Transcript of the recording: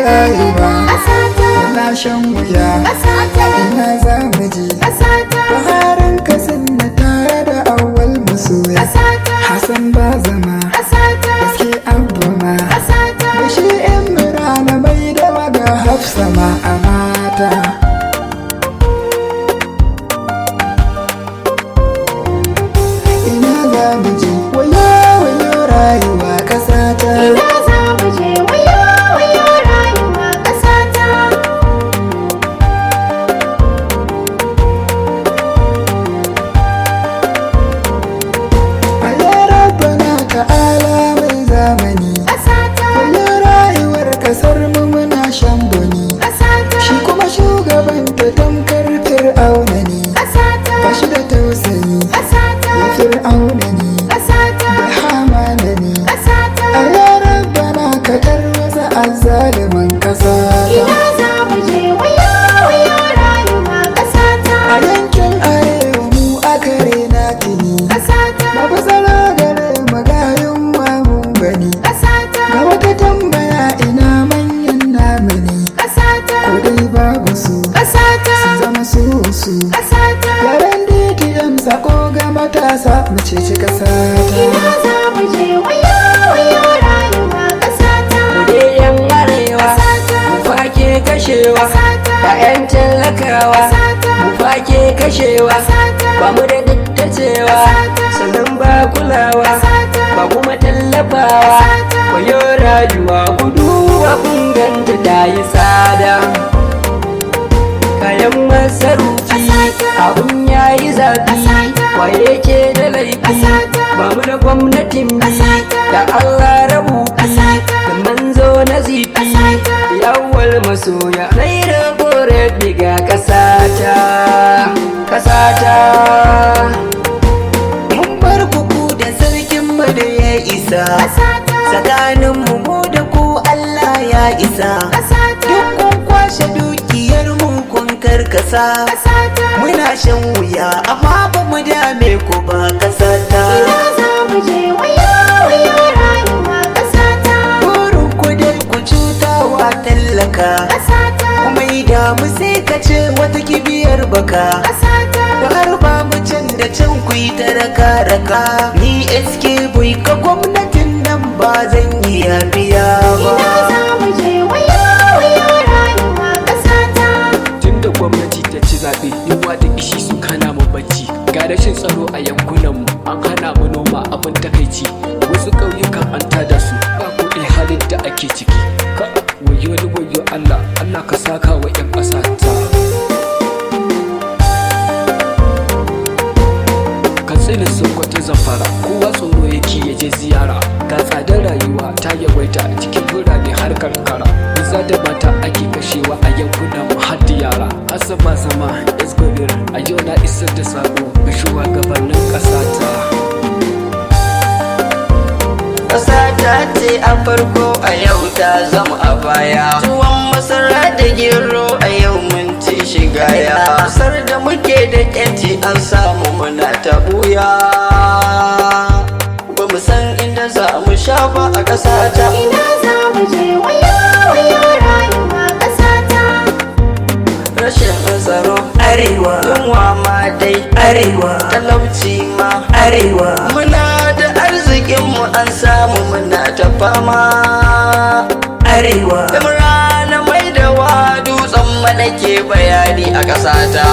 rayuwa ina shan wuya ina za mu je baharin kasan na tare da awwal masoya Hassan ba zama gaske abu ma da shi Imrana mai da waga Hafsa ma a mata ina za mu je wayo wayo rayuwa kasata ina za mu je wayo wayo rayuwa kasata ta'ala mai zamani wayo rayuwar kasar mu muna shan boni shi kuma shugaban ta tamkar fir'auna ne ba shi da tausayi ya fir'auna ne da hamana ne a yaran bana ka tarwasa azzaliman kasa ina za mu je wayo wayo rayuwa kasata a yankin arewa mu akare na tuni babu tsara gare magayin mamun gani ga wata tambaya ina manyan namu ne ko dai babu su sun zama su yaren DTM sako ga matasa mu ceci kasata ina za mu je wayo wayo rayuwa kasata mu dai yan arewa mu fake kashewa ƴaƴan talakawa mu fake kashewa ba mu da dattacewa sannan ba kulawa ba kuma tallafawa wayo rayuwa gudu wa kunganta ta yi tsada kayan masarufi abun ya yi zafi waye ke da laifi ba mu da gwamnatin bi da Allah rabufi da manzo na zifi yawal masoya naira gore biga kasata mun bar kuku da sarkin mu da ya isa tsakanin mu da ku Allah ya isa duk kun kwashe dukiyar mu kun karkasa muna shan wuya amma ba mu dame ku ba kasata ina za mu je wayo wayo rayuwa kasata burin ku dai ku cutawa tallaka kuma idan mu sai ka ce wata kibiyar baka har ba mu can da can ku yi ta raka ni SK boy ka gwamnatin nan ba zan yi biya ba ina za mu je wayo wayo rayuwa kasata tunda gwamnati ta ci zaɓe yunwa da ishi su kana mu bacci ga rashin tsaro a yankunanmu an hana mu noma abin takaici wasu ƙauyukan an tada su ba kuɗi halin da ake ciki ka wayo ni wayo Allah Allah ka saka wa 'yan ƙasa ta katsina sokoto zamfara kowa tsoro yake ya je ziyara ga tsadar rayuwa ta yawaita cikin birane har karkara maza da mata ake kashewa a yankunan mu har da yara asama zama esgobir a yau na isar da sako ga shugabannin ƙasata kasata ce a farko a yau ta zama a baya tuwon masara da gero a yau mun ci shigaya kasar da muke da yanci an samu muna ta buya ba mu san inda za mu sha ba a kasata ina za mu je wayo wayo rayuwa kasata rashin tsaro arewa yunwa ma dai arewa talauci ma arewa muna da arzikinmu an samu muna ta fama arewa Imrana mai da wa dutsen mana ke bayani a ƙasata